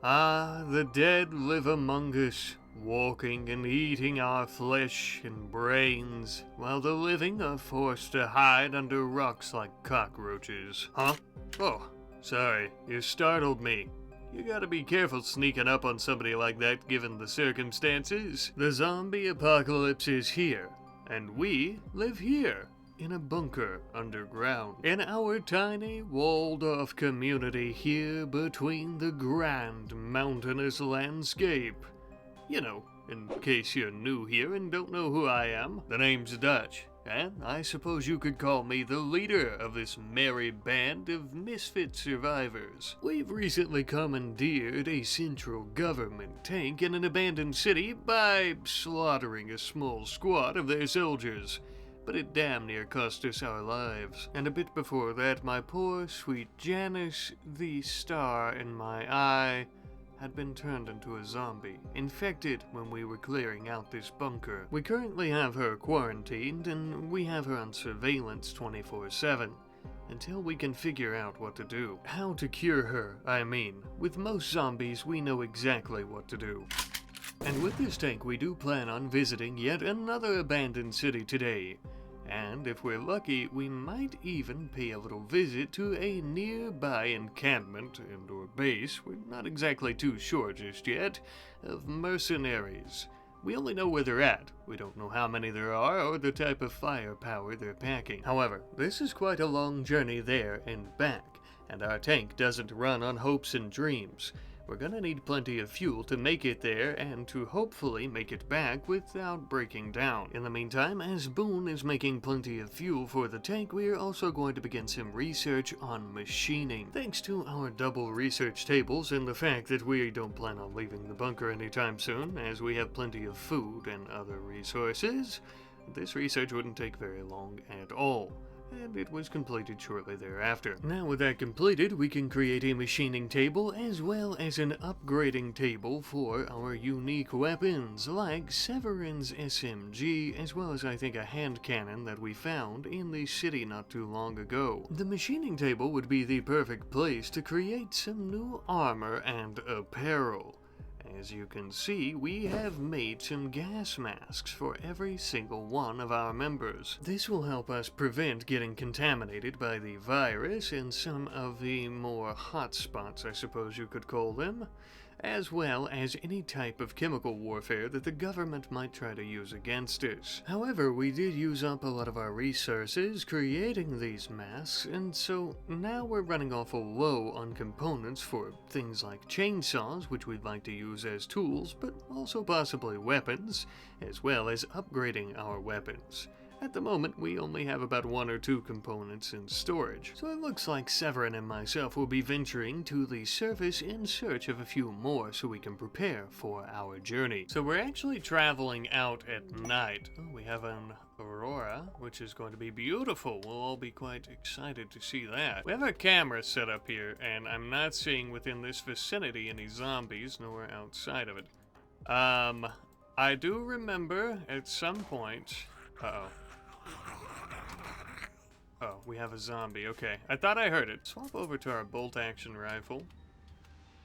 Ah, the dead live among us, walking and eating our flesh and brains, while the living are forced to hide under rocks like cockroaches. Huh? Oh, sorry, you startled me. You gotta be careful sneaking up on somebody like that given the circumstances. The zombie apocalypse is here, and we live here. In a bunker underground, in our tiny walled-off community here between the grand mountainous landscape. You know, in case you're new here and don't know who I am, the name's Dutch, and I suppose you could call me the leader of this merry band of misfit survivors. We've recently commandeered a central government tank in an abandoned city by slaughtering a small squad of their soldiers. But it damn near cost us our lives. And a bit before that, my poor, sweet Janice, the star in my eye, had been turned into a zombie, infected when we were clearing out this bunker. We currently have her quarantined, and we have her on surveillance 24/7, until we can figure out what to do. How to cure her, I mean. With most zombies, we know exactly what to do. And with this tank, we do plan on visiting yet another abandoned city today. And if we're lucky, we might even pay a little visit to a nearby encampment and/or base, we're not exactly too sure just yet, of mercenaries. We only know where they're at. We don't know how many there are or the type of firepower they're packing. However, this is quite a long journey there and back, and our tank doesn't run on hopes and dreams. We're gonna need plenty of fuel to make it there and to hopefully make it back without breaking down. In the meantime, as Boone is making plenty of fuel for the tank, we are also going to begin some research on machining. Thanks to our double research tables and the fact that we don't plan on leaving the bunker anytime soon, as we have plenty of food and other resources, this research wouldn't take very long at all. And it was completed shortly thereafter. Now with that completed, we can create a machining table as well as an upgrading table for our unique weapons, like Severin's SMG, as well as I think a hand cannon that we found in the city not too long ago. The machining table would be the perfect place to create some new armor and apparel. As you can see, we have made some gas masks for every single one of our members. This will help us prevent getting contaminated by the virus and some of the more hot spots, I suppose you could call them, as well as any type of chemical warfare that the government might try to use against us. However, we did use up a lot of our resources creating these masks, and so now we're running awful low on components for things like chainsaws, which we'd like to use as tools, but also possibly weapons, as well as upgrading our weapons. At the moment, we only have about 1 or 2 components in storage, so it looks like Severin and myself will be venturing to the surface in search of a few more so we can prepare for our journey. So we're actually traveling out at night. Oh, we have an aurora, which is going to be beautiful. We'll all be quite excited to see that. We have a camera set up here, and I'm not seeing within this vicinity any zombies, nor outside of it. I do remember at some point... Uh-oh. Oh, we have a zombie. Okay, I thought I heard it. Swap over to our bolt-action rifle.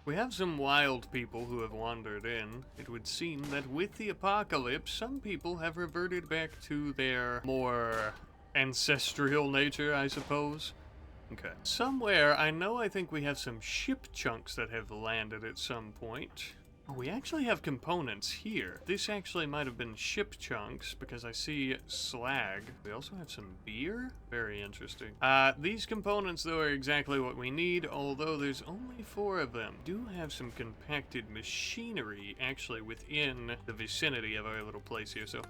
We have some wild people who have wandered in. It would seem that with the apocalypse, some people have reverted back to their more ancestral nature, I suppose. Okay. Somewhere, I think we have some ship chunks that have landed at some point. Oh, we actually have components here. This actually might have been ship chunks because I see slag. We also have some beer. Very interesting. These components, though, are exactly what we need, although there's only 4 of them. We do have some compacted machinery actually within the vicinity of our little place here, so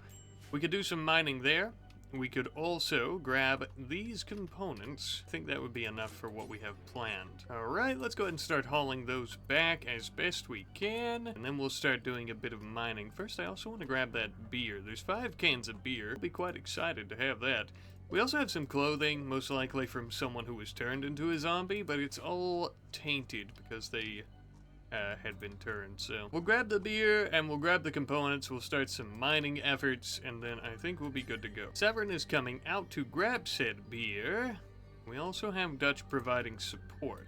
we could do some mining there. We could also grab these components. I think that would be enough for what we have planned. Alright, let's go ahead and start hauling those back as best we can, and then we'll start doing a bit of mining. First, I also want to grab that beer. There's 5 cans of beer. I'll be quite excited to have that. We also have some clothing, most likely from someone who was turned into a zombie, but it's all tainted because they had been turned. So we'll grab the beer and we'll grab the components, we'll start some mining efforts, and then I think we'll be good to go. Severin is coming out to grab said beer. We also have Dutch providing support.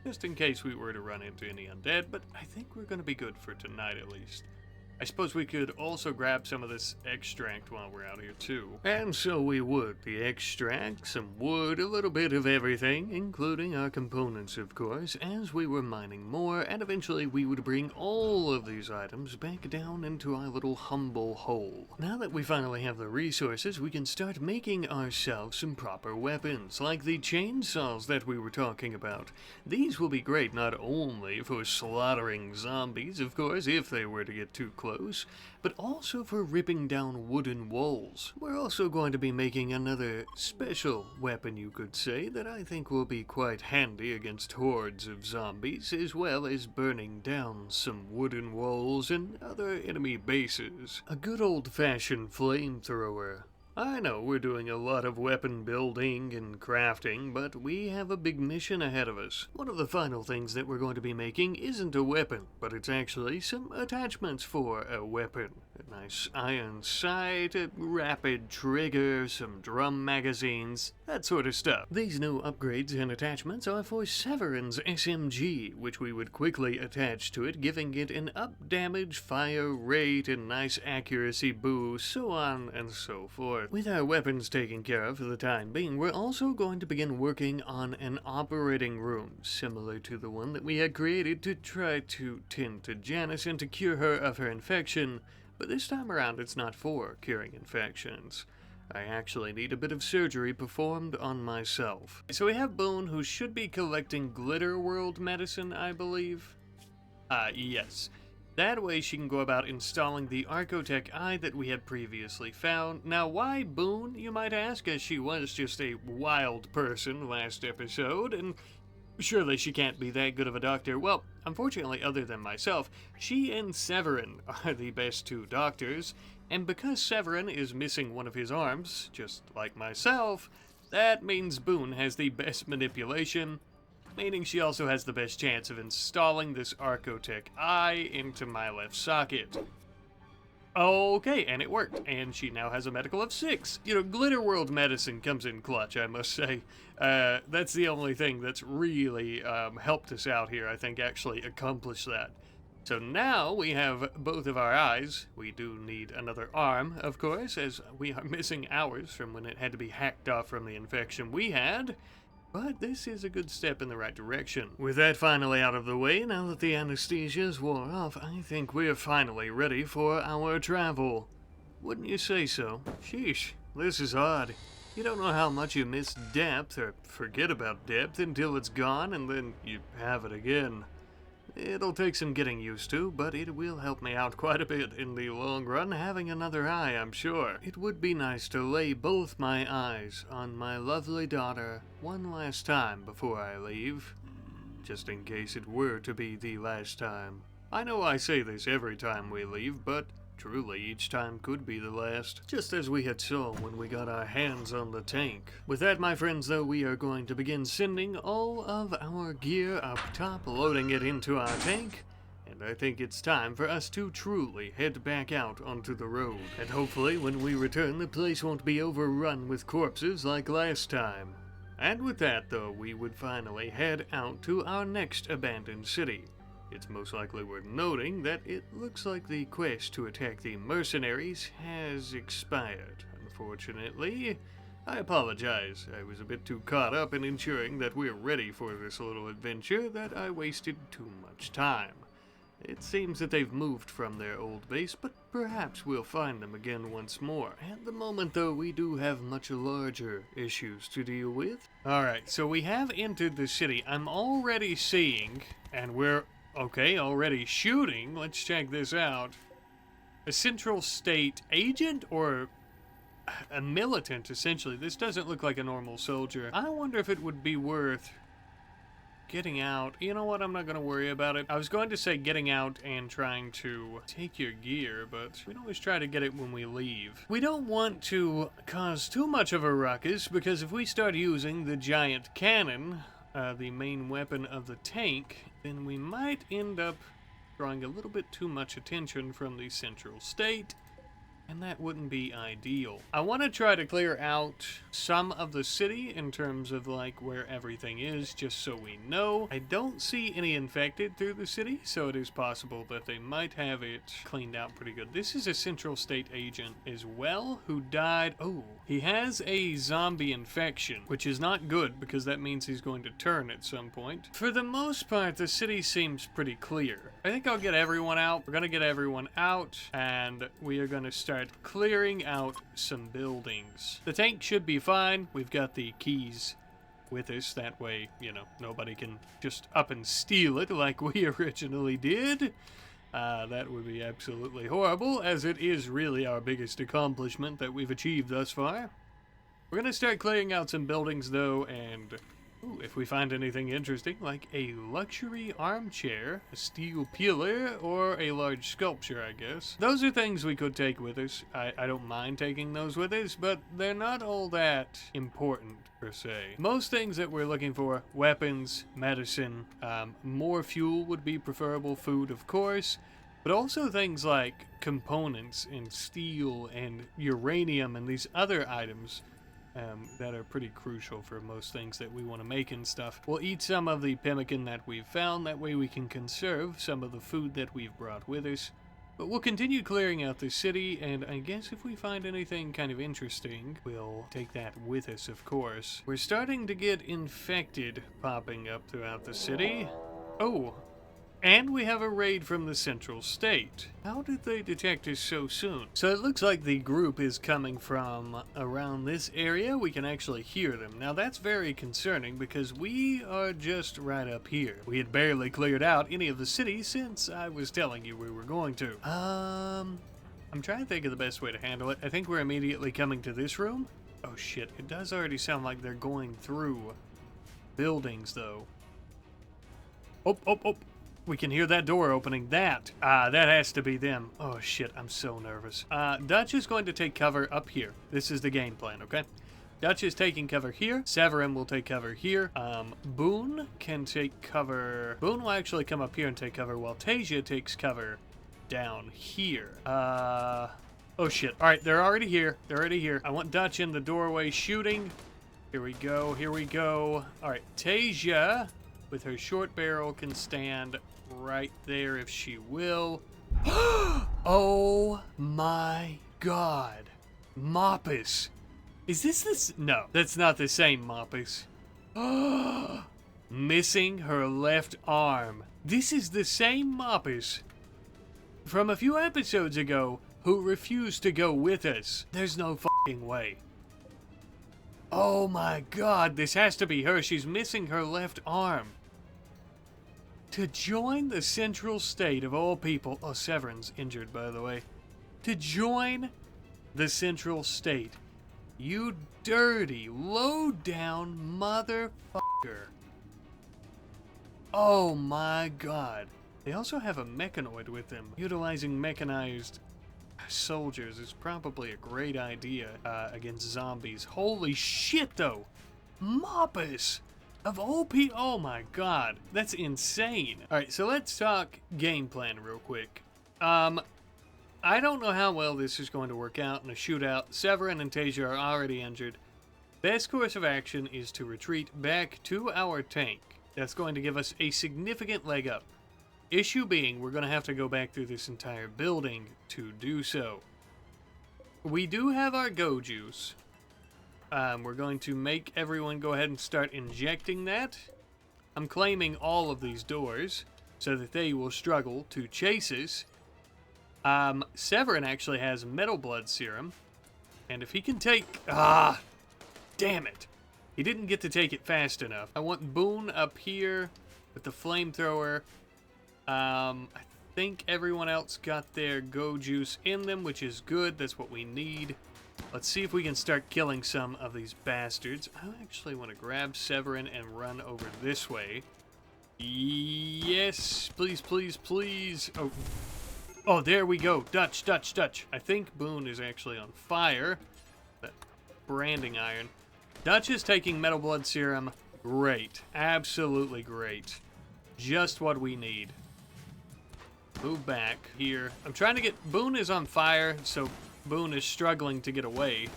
just in case we were to run into any undead, but I think we're going to be good for tonight at least. I suppose we could also grab some of this extract while we're out here too. And so we would. The extract, some wood, a little bit of everything, including our components of course, as we were mining more, and eventually we would bring all of these items back down into our little humble hole. Now that we finally have the resources, we can start making ourselves some proper weapons, like the chainsaws that we were talking about. These will be great not only for slaughtering zombies, of course, if they were to get too close, but also for ripping down wooden walls. We're also going to be making another special weapon, you could say, that I think will be quite handy against hordes of zombies, as well as burning down some wooden walls and other enemy bases. A good old-fashioned flamethrower. I know we're doing a lot of weapon building and crafting, but we have a big mission ahead of us. One of the final things that we're going to be making isn't a weapon, but it's actually some attachments for a weapon. A nice iron sight, a rapid trigger, some drum magazines, that sort of stuff. These new upgrades and attachments are for Severin's SMG, which we would quickly attach to it, giving it an up damage, fire rate, and nice accuracy boost, so on and so forth. With our weapons taken care of for the time being, we're also going to begin working on an operating room, similar to the one that we had created to try to tend to Janice and to cure her of her infection, but this time around it's not for curing infections. I actually need a bit of surgery performed on myself. So we have Boone, who should be collecting Glitter World medicine, I believe. Yes. That way she can go about installing the Archotech Eye that we had previously found. Now, why Boone, you might ask, as she was just a wild person last episode, and surely she can't be that good of a doctor. Well, unfortunately, other than myself, she and Severin are the best two doctors, and because Severin is missing one of his arms, just like myself, that means Boone has the best manipulation, meaning she also has the best chance of installing this Archotech Eye into my left socket. Okay, and it worked, and she now has a medical of 6. You know, Glitter World medicine comes in clutch, I must say. That's the only thing that's really helped us out here, I think, actually accomplish that. So now we have both of our eyes. We do need another arm, of course, as we are missing ours from when it had to be hacked off from the infection we had. But this is a good step in the right direction. With that finally out of the way, now that the anesthesia's wore off, I think we're finally ready for our travel. Wouldn't you say so? Sheesh, this is odd. You don't know how much you miss depth, or forget about depth, until it's gone, and then you have it again. It'll take some getting used to, but it will help me out quite a bit in the long run, having another eye, I'm sure. It would be nice to lay both my eyes on my lovely daughter one last time before I leave, just in case it were to be the last time. I know I say this every time we leave, but truly, each time could be the last, just as we had saw when we got our hands on the tank. With that, my friends, though, we are going to begin sending all of our gear up top, loading it into our tank, and I think it's time for us to truly head back out onto the road. And hopefully, when we return, the place won't be overrun with corpses like last time. And with that, though, we would finally head out to our next abandoned city. It's most likely worth noting that it looks like the quest to attack the mercenaries has expired. Unfortunately, I apologize. I was a bit too caught up in ensuring that we're ready for this little adventure that I wasted too much time. It seems that they've moved from their old base, but perhaps we'll find them again once more. At the moment, though, we do have much larger issues to deal with. Alright, so we have entered the city. I'm already seeing, and we're already shooting. Let's check this out. A Central State agent or a militant, essentially. This doesn't look like a normal soldier. I wonder if it would be worth getting out. You know what? I'm not going to worry about it. I was going to say getting out and trying to take your gear, but we always try to get it when we leave. We don't want to cause too much of a ruckus, because if we start using the giant cannon, the main weapon of the tank, then we might end up drawing a little bit too much attention from the Central State, And that wouldn't be ideal. I want to try to clear out some of the city in terms of like where everything is, just so we know. I don't see any infected through the city, so it is possible that they might have it cleaned out pretty good. This is a Central State agent as well who died. Oh, he has a zombie infection, which is not good because that means he's going to turn at some point. For the most part, the city seems pretty clear. I think I'll get everyone out. We're going to get everyone out, and we are going to start clearing out some buildings. The tank should be fine. We've got the keys with us. That way, you know, nobody can just up and steal it like we originally did. That would be absolutely horrible, as it is really our biggest accomplishment that we've achieved thus far. We're going to start clearing out some buildings, though, and ooh, if we find anything interesting, like a luxury armchair, a steel pillar, or a large sculpture, I guess. Those are things we could take with us. I don't mind taking those with us, but they're not all that important, per se. Most things that we're looking for, weapons, medicine, more fuel would be preferable, food, of course, but also things like components and steel and uranium and these other items that are pretty crucial for most things that we want to make and stuff. We'll eat some of the pemmican that we've found, that way we can conserve some of the food that we've brought with us. But we'll continue clearing out the city, and I guess if we find anything kind of interesting, we'll take that with us, of course. We're starting to get infected popping up throughout the city. Oh, and we have a raid from the Central State. How did they detect us so soon? So it looks like the group is coming from around this area. We can actually hear them. Now that's very concerning because we are just right up here. We had barely cleared out any of the city since I was telling you we were going to. I'm trying to think of the best way to handle it. I think we're immediately coming to this room. Oh shit, it does already sound like they're going through buildings though. Oh. We can hear that door opening. That has to be them. Oh shit, I'm so nervous. Dutch is going to take cover up here. This is the game plan, okay? Dutch is taking cover here. Severin will take cover here. Boone can take cover. Boone will actually come up here and take cover while Tasia takes cover down here. Oh shit. Alright, they're already here. I want Dutch in the doorway shooting. Here we go. Alright, Tasia with her short barrel can stand right there if she will. Oh my god. Moppus. Is this? No, that's not the same Moppus. Missing her left arm. This is the same Moppus from a few episodes ago who refused to go with us. There's no fucking way. Oh my god, this has to be her. She's missing her left arm. To join the Central State of all people. Oh, Severin's injured, by the way. To join the Central State. You dirty, low-down motherfucker. Oh my god. They also have a mechanoid with them. Utilizing mechanized soldiers is probably a great idea against zombies. Holy shit, though. Moppus. Of all people, oh my god, that's insane. Alright, so let's talk game plan real quick. I don't know how well this is going to work out in a shootout. Severin and Tasia are already injured. Best course of action is to retreat back to our tank. That's going to give us a significant leg up. Issue being, we're going to have to go back through this entire building to do so. We do have our go juice. We're going to make everyone go ahead and start injecting that. I'm claiming all of these doors so that they will struggle to chase us. Severin actually has metal blood serum. And if he can take... damn it. He didn't get to take it fast enough. I want Boone up here with the flamethrower. I think everyone else got their go juice in them, which is good. That's what we need. Let's see if we can start killing some of these bastards. I actually want to grab Severin and run over this way. Yes, please, please, please. Oh, there we go. Dutch. I think Boone is actually on fire. That branding iron. Dutch is taking metal blood serum. Great. Absolutely great. Just what we need. Move back here. I'm trying to get... Boone is on fire, so Boone is struggling to get away.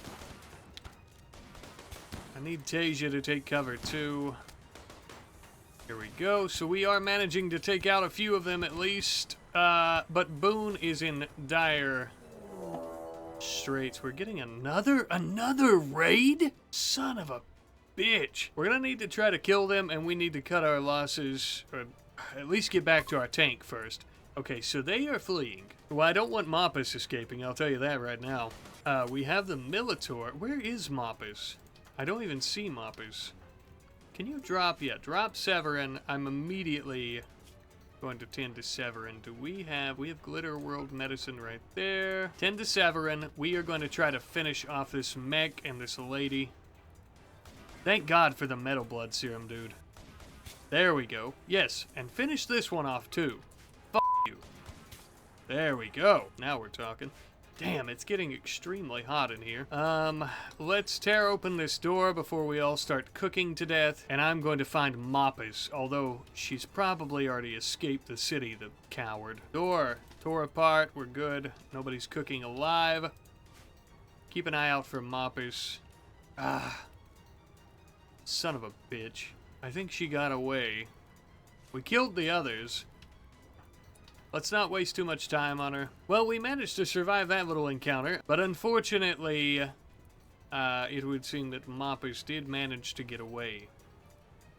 I need Tasia to take cover too. Here we go. So we are managing to take out a few of them at least. But Boone is in dire straits. We're getting another raid? Son of a bitch. We're gonna need to try to kill them, and we need to cut our losses, or at least get back to our tank first. Okay, so they are fleeing. Well, I don't want Moppus escaping, I'll tell you that right now. We have the Militor. Where is Moppus? I don't even see Moppus. Can you drop? Yeah, drop Severin. I'm immediately going to tend to Severin. Do we have Glitter World Medicine right there. Tend to Severin. We are going to try to finish off this mech and this lady. Thank God for the Metal Blood Serum, dude. There we go. Yes, and finish this one off too. F you. There we go. Now we're talking. Damn, it's getting extremely hot in here. Let's tear open this door before we all start cooking to death. And I'm going to find Moppus, although she's probably already escaped the city, the coward. Door. Tore apart. We're good. Nobody's cooking alive. Keep an eye out for Moppus. Son of a bitch. I think she got away. We killed the others. Let's not waste too much time on her. Well, we managed to survive that little encounter, but unfortunately, it would seem that Moppus did manage to get away.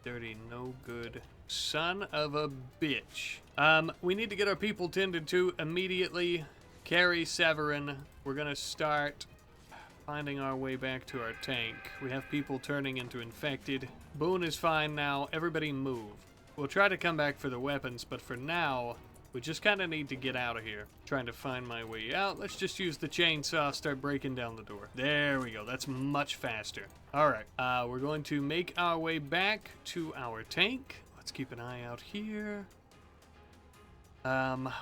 Dirty, no good son of a bitch. We need to get our people tended to immediately. Carry Severin. We're gonna start finding our way back to our tank. We have people turning into infected. Boone is fine now. Everybody move. We'll try to come back for the weapons, but for now, we just kind of need to get out of here. Trying to find my way out. Let's just use the chainsaw, start breaking down the door. There we go. That's much faster. All right. We're going to make our way back to our tank. Let's keep an eye out here.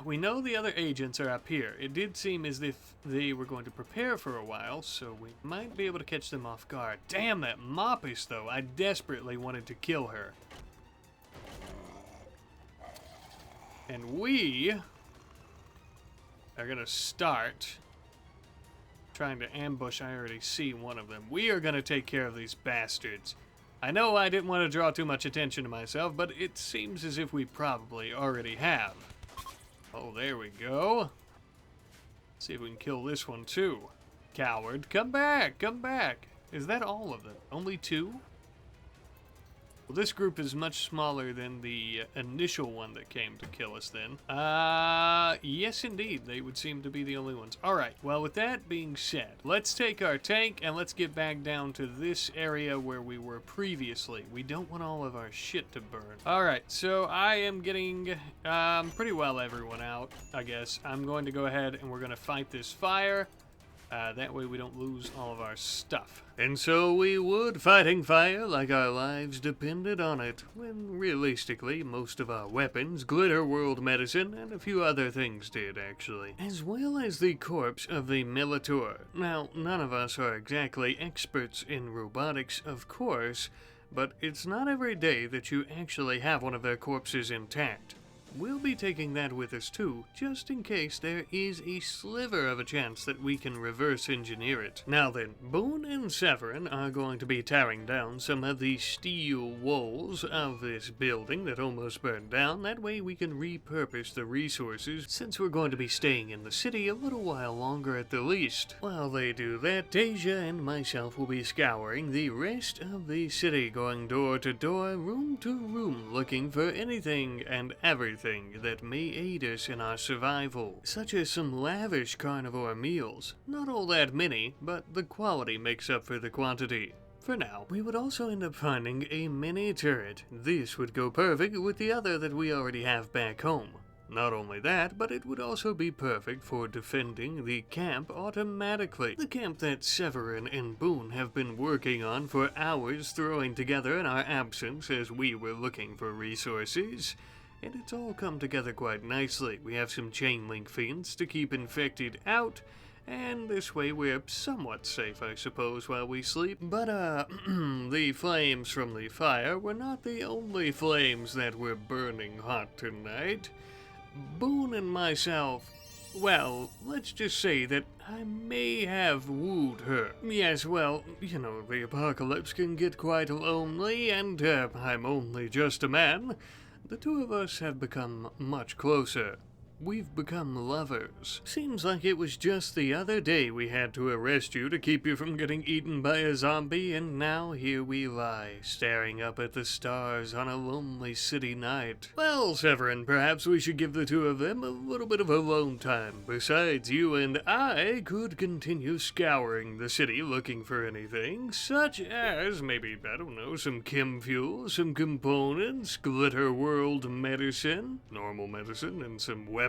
We know the other agents are up here. It did seem as if they were going to prepare for a while, so we might be able to catch them off guard. Damn, that Moppus, though. I desperately wanted to kill her. And we are going to start trying to ambush. I already see one of them. We are going to take care of these bastards. I know I didn't want to draw too much attention to myself, but it seems as if we probably already have. Oh, there we go. See if we can kill this one too. Coward, come back, come back. Is that all of them? Only two? Well, this group is much smaller than the initial one that came to kill us then. Yes indeed, they would seem to be the only ones. Alright, well with that being said, let's take our tank and let's get back down to this area where we were previously. We don't want all of our shit to burn. Alright, so I am getting pretty well everyone out, I guess. I'm going to go ahead and we're going to fight this fire. That way we don't lose all of our stuff. And so we would, fighting fire like our lives depended on it, when realistically most of our weapons, Glitter World Medicine, and a few other things did actually. As well as the corpse of the Militor. Now, none of us are exactly experts in robotics, of course, but it's not every day that you actually have one of their corpses intact. We'll be taking that with us too, just in case there is a sliver of a chance that we can reverse engineer it. Now then, Boone and Severin are going to be tearing down some of the steel walls of this building that almost burned down. That way we can repurpose the resources, since we're going to be staying in the city a little while longer at the least. While they do that, Deja and myself will be scouring the rest of the city, going door to door, room to room, looking for anything and everything that may aid us in our survival, such as some lavish carnivore meals. Not all that many, but the quality makes up for the quantity. For now, we would also end up finding a mini turret. This would go perfect with the other that we already have back home. Not only that, but it would also be perfect for defending the camp automatically. The camp that Severin and Boone have been working on for hours, throwing together in our absence as we were looking for resources. And it's all come together quite nicely. We have some chain link fiends to keep infected out, and this way we're somewhat safe, I suppose, while we sleep. But, the flames from the fire were not the only flames that were burning hot tonight. Boone and myself Well, let's just say that I may have wooed her. Yes, well, you know, the apocalypse can get quite lonely, and I'm only just a man. The two of us have become much closer. We've become lovers. Seems like it was just the other day we had to arrest you to keep you from getting eaten by a zombie, and now here we lie, staring up at the stars on a lonely city night. Well, Severin, perhaps we should give the two of them a little bit of alone time. Besides, you and I could continue scouring the city looking for anything, such as, maybe, I don't know, some chem fuel, some components, glitter world medicine, normal medicine, and some weaponry.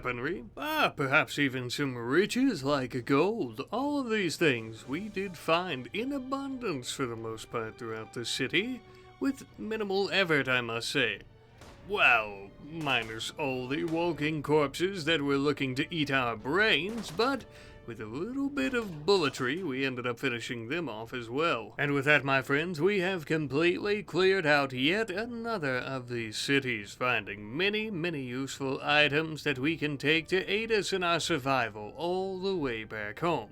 Perhaps even some riches like gold. All of these things we did find in abundance for the most part throughout the city, with minimal effort, I must say. Well, minus all the walking corpses that were looking to eat our brains, but with a little bit of bulletry, we ended up finishing them off as well. And with that, my friends, we have completely cleared out yet another of these cities, finding many, many useful items that we can take to aid us in our survival all the way back home.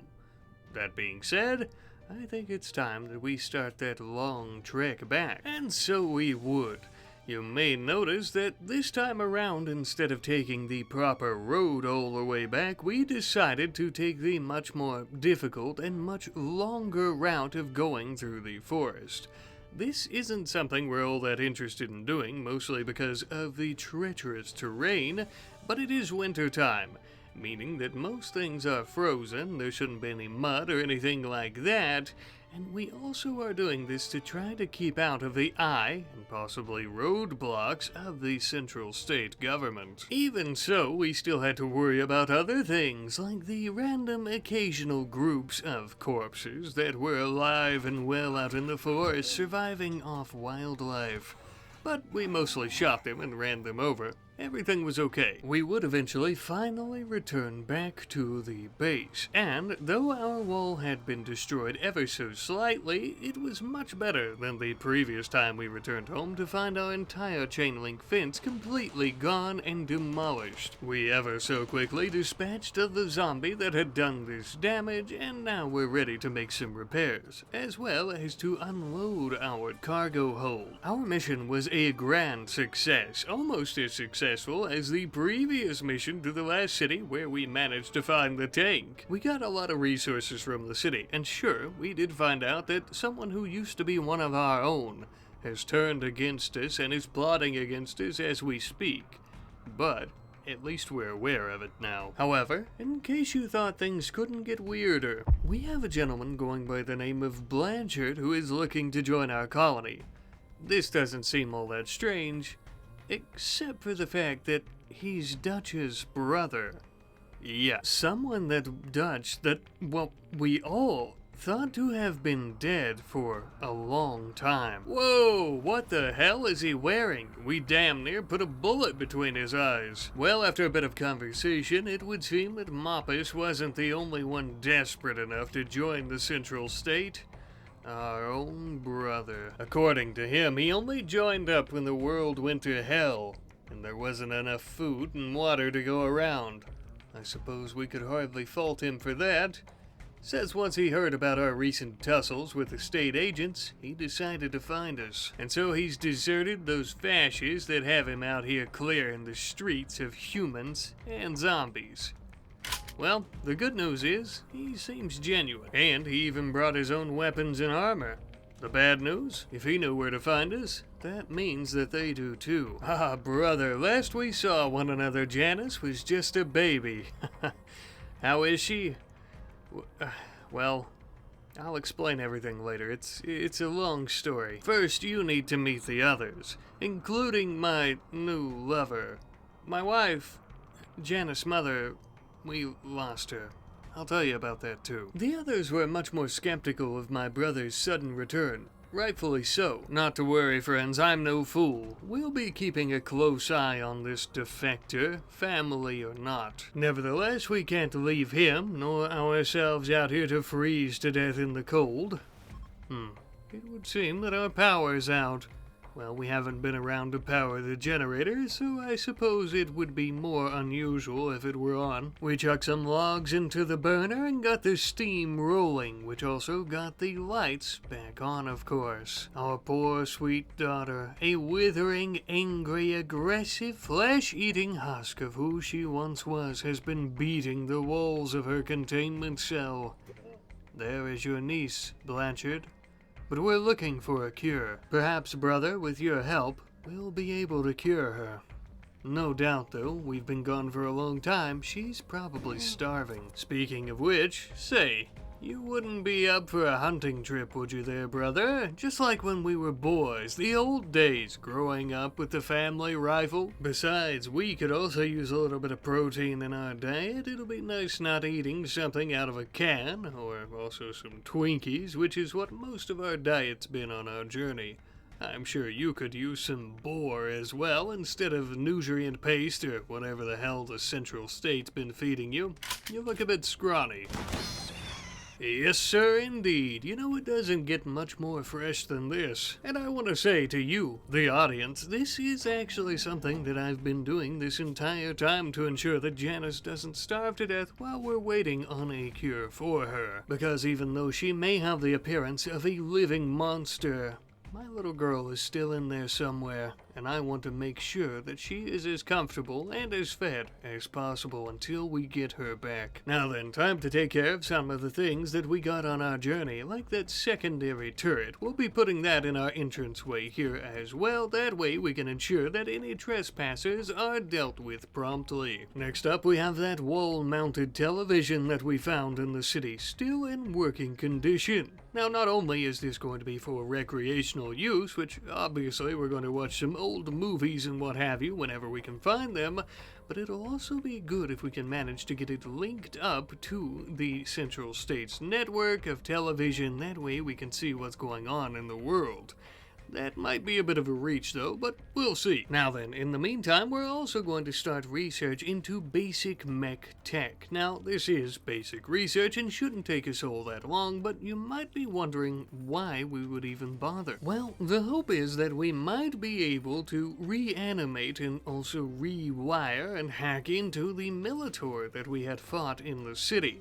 That being said, I think it's time that we start that long trek back. And so we would. You may notice that this time around, instead of taking the proper road all the way back, we decided to take the much more difficult and much longer route of going through the forest. This isn't something we're all that interested in doing, mostly because of the treacherous terrain, but it is winter time, meaning that most things are frozen, there shouldn't be any mud or anything like that, and we also are doing this to try to keep out of the eye, and possibly roadblocks, of the central state government. Even so, we still had to worry about other things, like the random occasional groups of corpses that were alive and well out in the forest, surviving off wildlife. But we mostly shot them and ran them over. Everything was okay. We would eventually finally return back to the base, and though our wall had been destroyed ever so slightly, it was much better than the previous time we returned home to find our entire chain link fence completely gone and demolished. We ever so quickly dispatched the zombie that had done this damage, and now we're ready to make some repairs, as well as to unload our cargo hold. Our mission was a grand success, almost as successful as the previous mission to the last city where we managed to find the tank. We got a lot of resources from the city, and sure, we did find out that someone who used to be one of our own has turned against us and is plotting against us as we speak. But at least we're aware of it now. However, in case you thought things couldn't get weirder, we have a gentleman going by the name of Blanchard who is looking to join our colony. This doesn't seem all that strange, except for the fact that he's Dutch's brother. Yeah, someone that Dutch that, well, we all thought to have been dead for a long time. Whoa, what the hell is he wearing? We damn near put a bullet between his eyes. Well, after a bit of conversation, it would seem that Moppus wasn't the only one desperate enough to join the Central State. Our own brother. According to him, he only joined up when the world went to hell, and there wasn't enough food and water to go around. I suppose we could hardly fault him for that. Says once he heard about our recent tussles with the state agents, he decided to find us. And so he's deserted those fascists that have him out here clearing the streets of humans and zombies. Well, the good news is, he seems genuine, and he even brought his own weapons and armor. The bad news, if he knew where to find us, that means that they do too. Ah, brother, last we saw one another, Janice was just a baby. How is she? Well, I'll explain everything later. It's a long story. First, you need to meet the others, including my new lover. My wife, Janice's mother, we lost her. I'll tell you about that too. The others were much more skeptical of my brother's sudden return. Rightfully so. Not to worry, friends, I'm no fool. We'll be keeping a close eye on this defector, family or not. Nevertheless, we can't leave him, nor ourselves out here to freeze to death in the cold. It would seem that our power's out. Well, we haven't been around to power the generator, so I suppose it would be more unusual if it were on. We chucked some logs into the burner and got the steam rolling, which also got the lights back on, of course. Our poor sweet daughter, a withering, angry, aggressive, flesh-eating husk of who she once was, has been beating the walls of her containment cell. There is your niece, Blanchard. But we're looking for a cure. Perhaps, brother, with your help, we'll be able to cure her. No doubt, though, we've been gone for a long time, she's probably starving. Speaking of which, say, you wouldn't be up for a hunting trip, would you there, brother? Just like when we were boys, the old days, growing up with the family rifle. Besides, we could also use a little bit of protein in our diet. It'll be nice not eating something out of a can, or also some Twinkies, which is what most of our diet's been on our journey. I'm sure you could use some boar as well, instead of nutrient paste or whatever the hell the Central State's been feeding you. You look a bit scrawny. Yes, sir, indeed. You know, it doesn't get much more fresh than this. And I want to say to you, the audience, this is actually something that I've been doing this entire time to ensure that Janice doesn't starve to death while we're waiting on a cure for her. Because even though she may have the appearance of a living monster, my little girl is still in there somewhere, and I want to make sure that she is as comfortable and as fed as possible until we get her back. Now then, time to take care of some of the things that we got on our journey, like that secondary turret. We'll be putting that in our entranceway here as well. That way we can ensure that any trespassers are dealt with promptly. Next up, we have that wall-mounted television that we found in the city, still in working condition. Now, not only is this going to be for recreational use, which obviously we're going to watch some old movies and what have you whenever we can find them, but it'll also be good if we can manage to get it linked up to the Central States network of television. That way we can see what's going on in the world. That might be a bit of a reach though, but we'll see. Now then, in the meantime, we're also going to start research into basic mech tech. Now, this is basic research and shouldn't take us all that long, but you might be wondering why we would even bother. Well, the hope is that we might be able to reanimate and also rewire and hack into the Militor that we had fought in the city.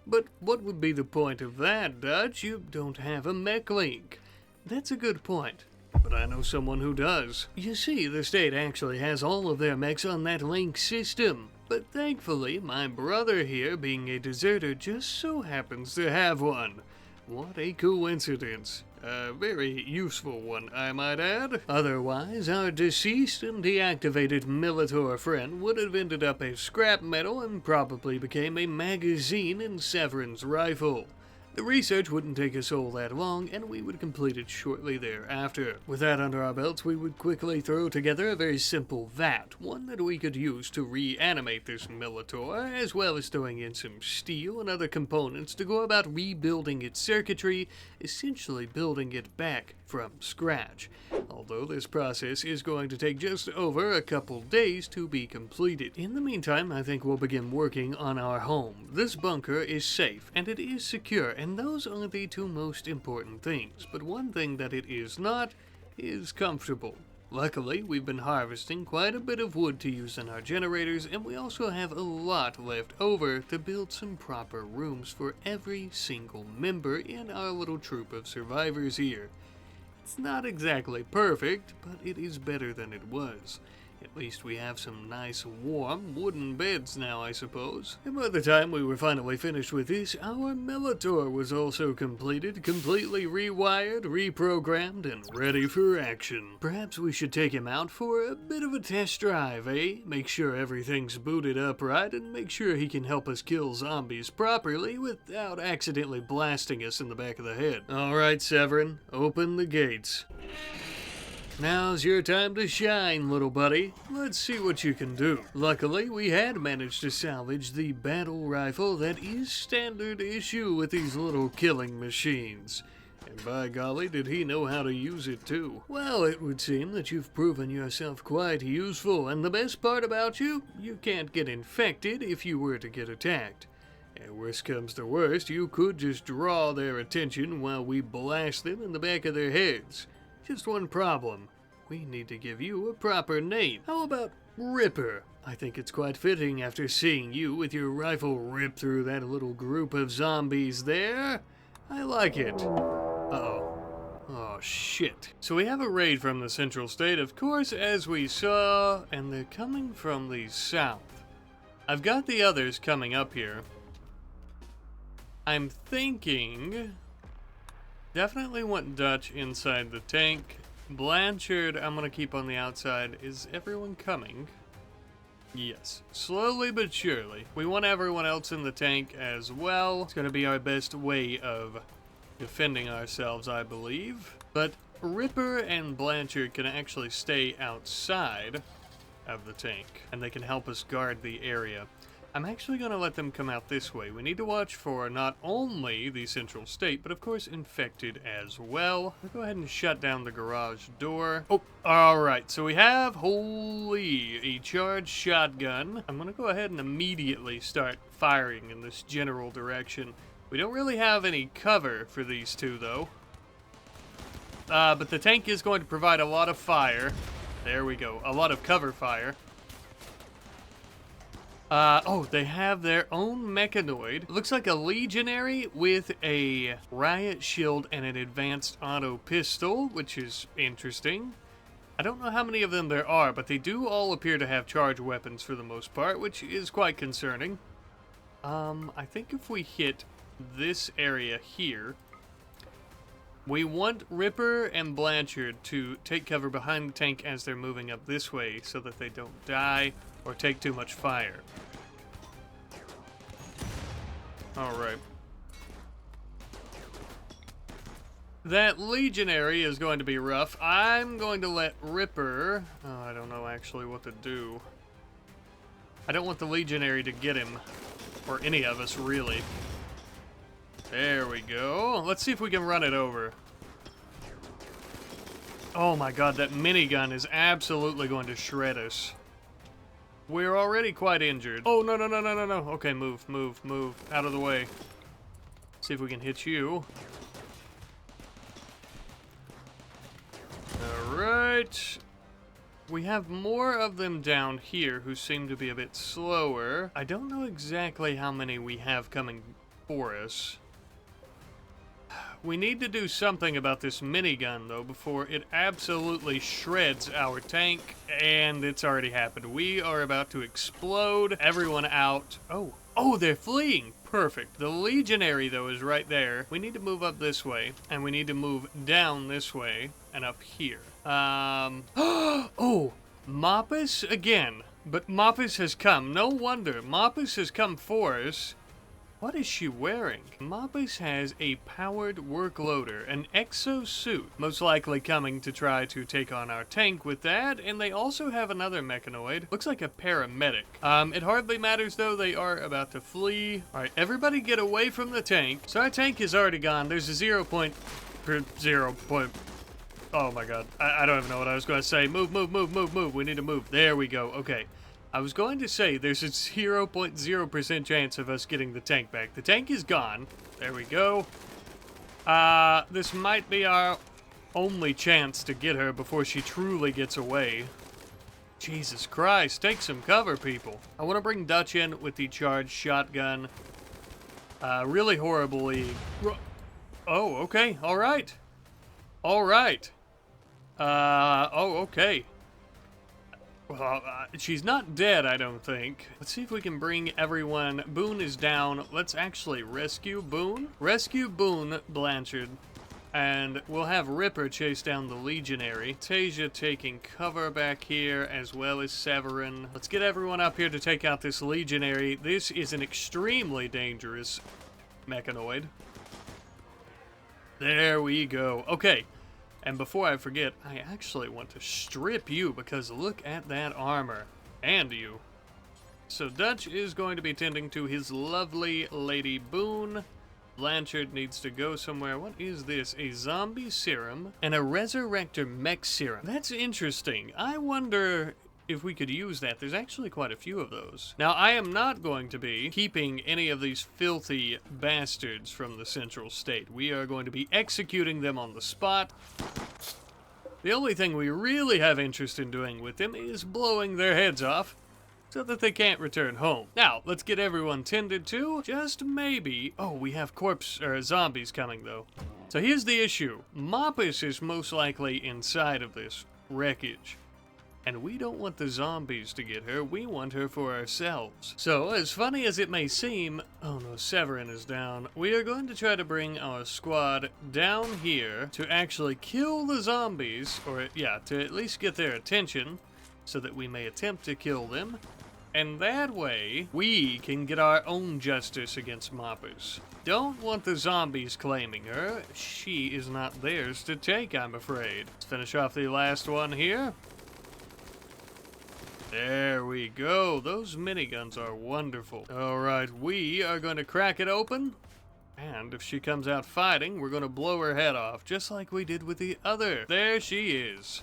But what would be the point of that, Dutch? You don't have a mech link. That's a good point, but I know someone who does. You see, the state actually has all of their mechs on that link system, but thankfully my brother here, being a deserter, just so happens to have one. What a coincidence. A very useful one, I might add. Otherwise, our deceased and deactivated Militor friend would have ended up as scrap metal and probably became a magazine in Severin's rifle. The research wouldn't take us all that long, and we would complete it shortly thereafter. With that under our belts, we would quickly throw together a very simple vat, one that we could use to reanimate this Militor, as well as throwing in some steel and other components to go about rebuilding its circuitry, essentially building it back from scratch. Although this process is going to take just over a couple days to be completed. In the meantime, I think we'll begin working on our home. This bunker is safe, and it is secure, and those are the two most important things. But one thing that it is not is comfortable. Luckily, we've been harvesting quite a bit of wood to use in our generators, and we also have a lot left over to build some proper rooms for every single member in our little troop of survivors here. It's not exactly perfect, but it is better than it was. At least we have some nice, warm, wooden beds now, I suppose. And by the time we were finally finished with this, our Militor was also completed, completely rewired, reprogrammed, and ready for action. Perhaps we should take him out for a bit of a test drive, eh? Make sure everything's booted up right, and make sure he can help us kill zombies properly without accidentally blasting us in the back of the head. Alright, Severin, open the gates. Now's your time to shine, little buddy. Let's see what you can do. Luckily, we had managed to salvage the battle rifle that is standard issue with these little killing machines. And by golly, did he know how to use it too. Well, it would seem that you've proven yourself quite useful, and the best part about you, you can't get infected if you were to get attacked. And worst comes to worst, you could just draw their attention while we blast them in the back of their heads. Just one problem. we need to give you a proper name. How about Ripper? I think it's quite fitting after seeing you with your rifle rip through that little group of zombies there. I like it. Uh-oh. Oh, shit. So we have a raid from the Central State, of course, as we saw, and they're coming from the south. I've got the others coming up here. I'm thinking... definitely want Dutch inside the tank. Blanchard, I'm gonna keep on the outside. Is everyone coming? Yes. Slowly but surely. We want everyone else in the tank as well. It's gonna be our best way of defending ourselves, I believe. But Ripper and Blanchard can actually stay outside of the tank, and they can help us guard the area. I'm actually going to let them come out this way. We need to watch for not only the Central State, but of course infected as well. We'll go ahead and shut down the garage door. Oh, alright, so we have, holy, a charged shotgun. I'm going to go ahead and immediately start firing in this general direction. We don't really have any cover for these two, though. But the tank is going to provide a lot of fire. There we go. A lot of cover fire. Oh, they have their own mechanoid. It looks like a legionary with a riot shield and an advanced auto pistol, which is interesting. I don't know how many of them there are, but they do all appear to have charged weapons for the most part, which is quite concerning. I think if we hit this area here, we want Ripper and Blanchard to take cover behind the tank as they're moving up this way so that they don't die or take too much fire. Alright. That legionary is going to be rough. I'm going to let Ripper... oh, I don't know actually what to do. I don't want the legionary to get him. Or any of us, really. There we go. Let's see if we can run it over. Oh my god, that minigun is absolutely going to shred us. We're already quite injured. Oh, no, no, no, no, no, no. Okay, move, move, move. Out of the way. See if we can hit you. Alright. We have more of them down here who seem to be a bit slower. I don't know exactly how many we have coming for us. We need to do something about this minigun, though, before it absolutely shreds our tank, and it's already happened. We are about to explode. Everyone out. Oh, they're fleeing. Perfect. The legionary, though, is right there. We need to move up this way, and we need to move down this way and up here. Oh, Moppus again. But Moppus has come. No wonder. Moppus has come for us. What is she wearing? Moppus has a powered work loader, an exosuit, most likely coming to try to take on our tank with that, and they also have another mechanoid. Looks like a paramedic. It hardly matters though, they are about to flee. Alright, everybody get away from the tank. So our tank is already gone. There's a 0 point... oh my god. I don't even know what I was going to say. Move, move, move, move, move. We need to move. There we go. Okay. I was going to say there's a 0.0% chance of us getting the tank back. The tank is gone. There we go. This might be our only chance to get her before she truly gets away. Jesus Christ, take some cover, people. I want to bring Dutch in with the charged shotgun. Really horribly... oh, okay. All right. All right. Oh, okay. Well, she's not dead, I don't think. Let's see if we can bring everyone. Boone is down. Let's actually rescue Boone. Rescue Boone, Blanchard. And we'll have Ripper chase down the legionary. Tasia taking cover back here, as well as Severin. Let's get everyone up here to take out this legionary. This is an extremely dangerous mechanoid. There we go. Okay. And before I forget, I actually want to strip you because look at that armor. And you. So Dutch is going to be tending to his lovely Lady Boone. Blanchard needs to go somewhere. What is this? A zombie serum and a resurrector mech serum. That's interesting. I wonder if we could use that. There's actually quite a few of those. Now, I am not going to be keeping any of these filthy bastards from the Central State. We are going to be executing them on the spot. The only thing we really have interest in doing with them is blowing their heads off, so that they can't return home. Now, let's get everyone tended to. Just maybe... Oh, we have zombies coming, though. So here's the issue. Moppus is most likely inside of this wreckage. And we don't want the zombies to get her, we want her for ourselves. So, as funny as it may seem... Oh no, Severin is down. We are going to try to bring our squad down here to actually kill the zombies, or yeah, to at least get their attention, so that we may attempt to kill them. And that way, we can get our own justice against Moppus. Don't want the zombies claiming her. She is not theirs to take, I'm afraid. Let's finish off the last one here. There we go. Those miniguns are wonderful. Alright, we are going to crack it open. And if she comes out fighting, we're going to blow her head off, just like we did with the other. There she is.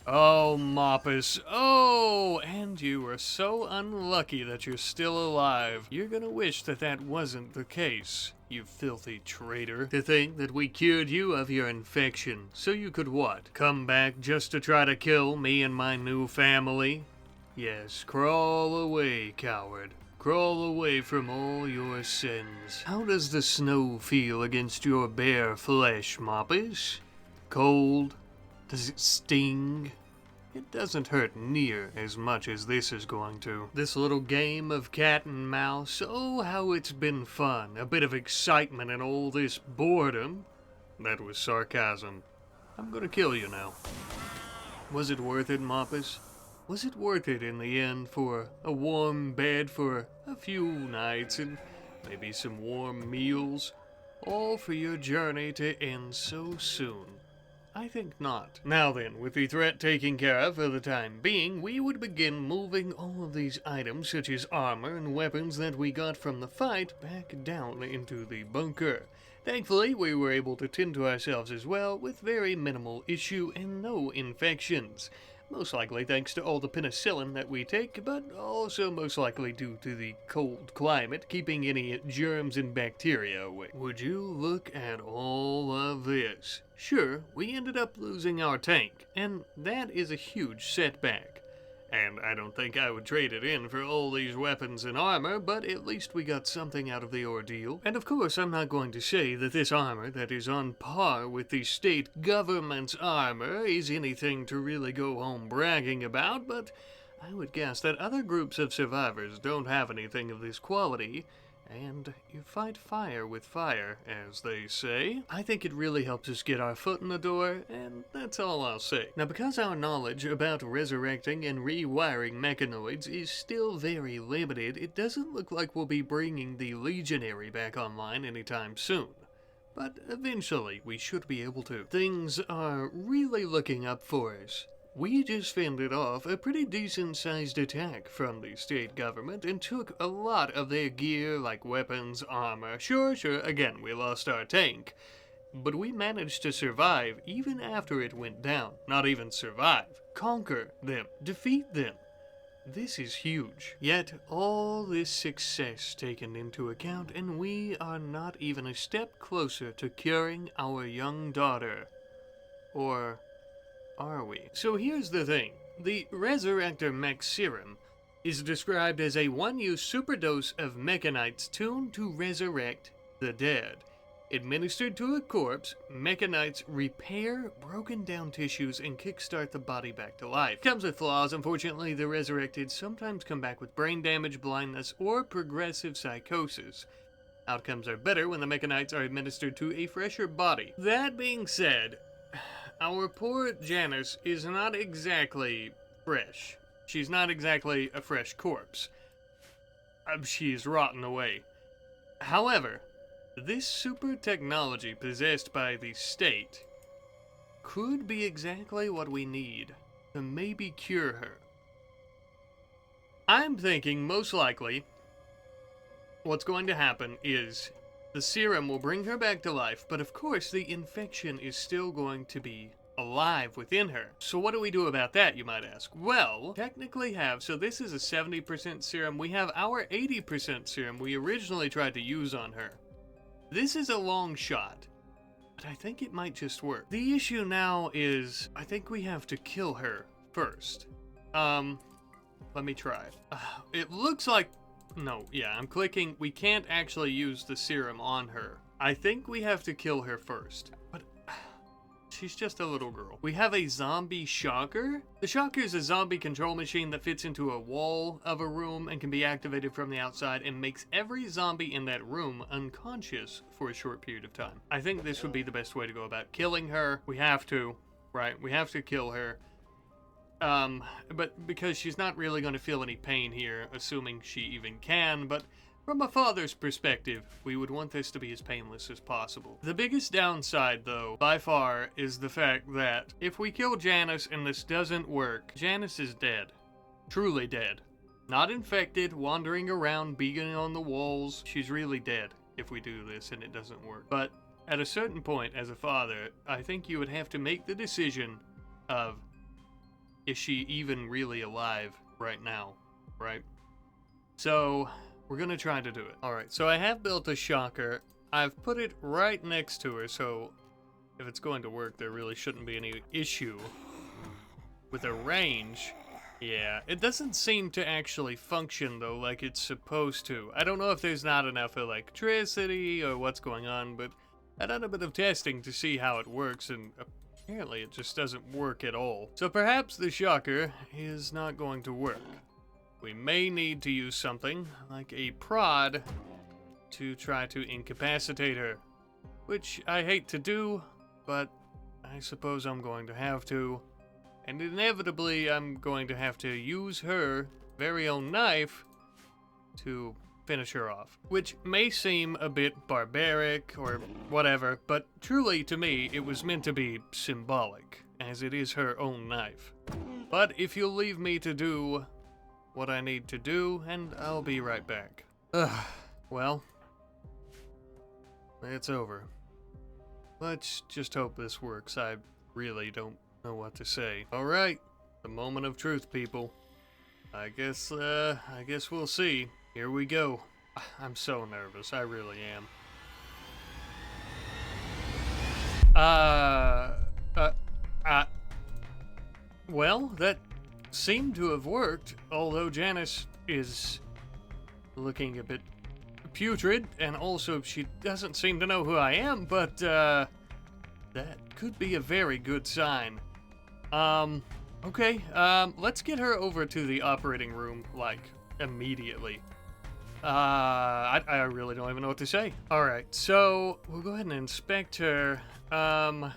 Oh, Moppus. Oh, and you were so unlucky that you're still alive. You're gonna wish that that wasn't the case, you filthy traitor. To think that we cured you of your infection, so you could what? Come back just to try to kill me and my new family? Yes, crawl away, coward. Crawl away from all your sins. How does the snow feel against your bare flesh, Moppus? Cold? Does it sting? It doesn't hurt near as much as this is going to. This little game of cat and mouse, oh how it's been fun. A bit of excitement and all this boredom. That was sarcasm. I'm gonna kill you now. Was it worth it, Moppus? Was it worth it in the end for a warm bed for a few nights and maybe some warm meals? All for your journey to end so soon? I think not. Now then, with the threat taken care of for the time being, we would begin moving all of these items, such as armor and weapons that we got from the fight, back down into the bunker. Thankfully, we were able to tend to ourselves as well, with very minimal issue and no infections. Most likely thanks to all the penicillin that we take, but also most likely due to the cold climate, keeping any germs and bacteria away. Would you look at all of this? Sure, we ended up losing our tank, and that is a huge setback. And I don't think I would trade it in for all these weapons and armor, but at least we got something out of the ordeal. And of course, I'm not going to say that this armor that is on par with the state government's armor is anything to really go home bragging about, but I would guess that other groups of survivors don't have anything of this quality, and you fight fire with fire, as they say. I think it really helps us get our foot in the door, and that's all I'll say. Now, because our knowledge about resurrecting and rewiring mechanoids is still very limited, it doesn't look like we'll be bringing the Legionary back online anytime soon. But eventually, we should be able to. Things are really looking up for us. We just fended off a pretty decent-sized attack from the state government and took a lot of their gear, like weapons, armor. Sure, again, we lost our tank. But we managed to survive even after it went down. Not even survive. Conquer them. Defeat them. This is huge. Yet, all this success taken into account, and we are not even a step closer to curing our young daughter. Or... are we? So here's the thing. The Resurrector Mech Serum is described as a one-use superdose of mechanites tuned to resurrect the dead. Administered to a corpse, mechanites repair broken down tissues and kickstart the body back to life. Comes with flaws. Unfortunately, the resurrected sometimes come back with brain damage, blindness, or progressive psychosis. Outcomes are better when the mechanites are administered to a fresher body. That being said, our poor Janice is not exactly fresh. She's not exactly a fresh corpse. She's rotten away. However, this super technology possessed by the state could be exactly what we need to maybe cure her. I'm thinking most likely what's going to happen is the serum will bring her back to life, but of course the infection is still going to be alive within her. So what do we do about that, you might ask? Well, technically so this is a 70% serum. We have our 80% serum we originally tried to use on her. This is a long shot, but I think it might just work. The issue now is, I think we have to kill her first. Let me try. It looks like, no, yeah, I'm clicking. We can't actually use the serum on her. I think we have to kill her first, but she's just a little girl. We have a zombie shocker. The shocker is a zombie control machine that fits into a wall of a room and can be activated from the outside and makes every zombie in that room unconscious for a short period of time. I think this would be the best way to go about killing her. We have to, right? We have to kill her. But because she's not really going to feel any pain here, assuming she even can, but from a father's perspective, we would want this to be as painless as possible. The biggest downside, though, by far, is the fact that if we kill Janice and this doesn't work, Janice is dead. Truly dead. Not infected, wandering around, beating on the walls. She's really dead if we do this and it doesn't work. But at a certain point, as a father, I think you would have to make the decision of, is she even really alive right now, right? So we're gonna try to do it. Alright, so I have built a shocker. I've put it right next to her, so if it's going to work, there really shouldn't be any issue with the range. Yeah, it doesn't seem to actually function, though, like it's supposed to. I don't know if there's not enough electricity or what's going on, but I done a bit of testing to see how it works, and apparently it just doesn't work at all. So perhaps the shocker is not going to work. We may need to use something like a prod to try to incapacitate her, which I hate to do, but I suppose I'm going to have to. And inevitably, I'm going to have to use her very own knife to finish her off, which may seem a bit barbaric or whatever, but truly to me, it was meant to be symbolic, as it is her own knife. But if you'll leave me to do what I need to do, and I'll be right back. Well, it's over. Let's just hope this works. I really don't know what to say. Alright, the moment of truth, people. I guess we'll see. Here we go. I'm so nervous, I really am. Well, that seemed to have worked, although Janice is looking a bit putrid, and also she doesn't seem to know who I am, but, that could be a very good sign. Okay, let's get her over to the operating room, like, immediately. I really don't even know what to say. Alright, so, we'll go ahead and inspect her. Oh.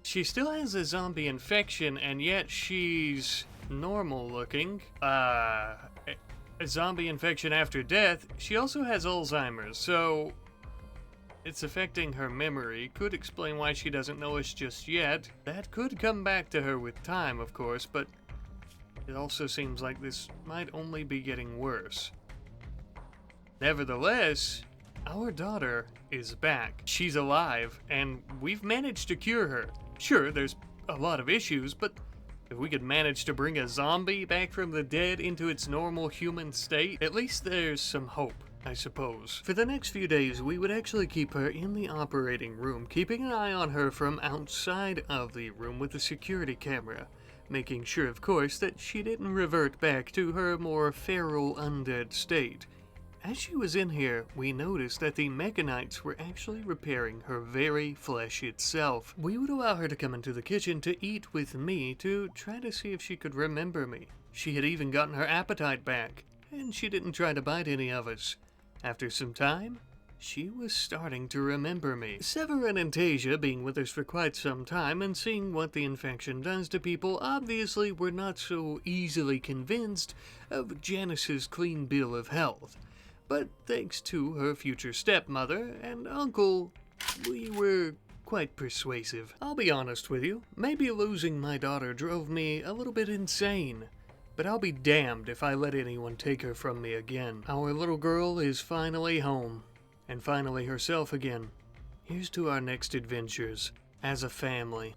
She still has a zombie infection, and yet she's normal looking. A zombie infection after death. She also has Alzheimer's, so it's affecting her memory. Could explain why she doesn't know us just yet. That could come back to her with time, of course, but it also seems like this might only be getting worse. Nevertheless, our daughter is back. She's alive, and we've managed to cure her. Sure, there's a lot of issues, but if we could manage to bring a zombie back from the dead into its normal human state, at least there's some hope, I suppose. For the next few days, we would actually keep her in the operating room, keeping an eye on her from outside of the room with a security camera, making sure, of course, that she didn't revert back to her more feral undead state. As she was in here, we noticed that the Mechanites were actually repairing her very flesh itself. We would allow her to come into the kitchen to eat with me to try to see if she could remember me. She had even gotten her appetite back, and she didn't try to bite any of us. After some time, she was starting to remember me. Severin and Tasia, being with us for quite some time and seeing what the infection does to people, obviously were not so easily convinced of Janice's clean bill of health. But thanks to her future stepmother and uncle, we were quite persuasive. I'll be honest with you, maybe losing my daughter drove me a little bit insane, but I'll be damned if I let anyone take her from me again. Our little girl is finally home, and finally herself again. Here's to our next adventures as a family.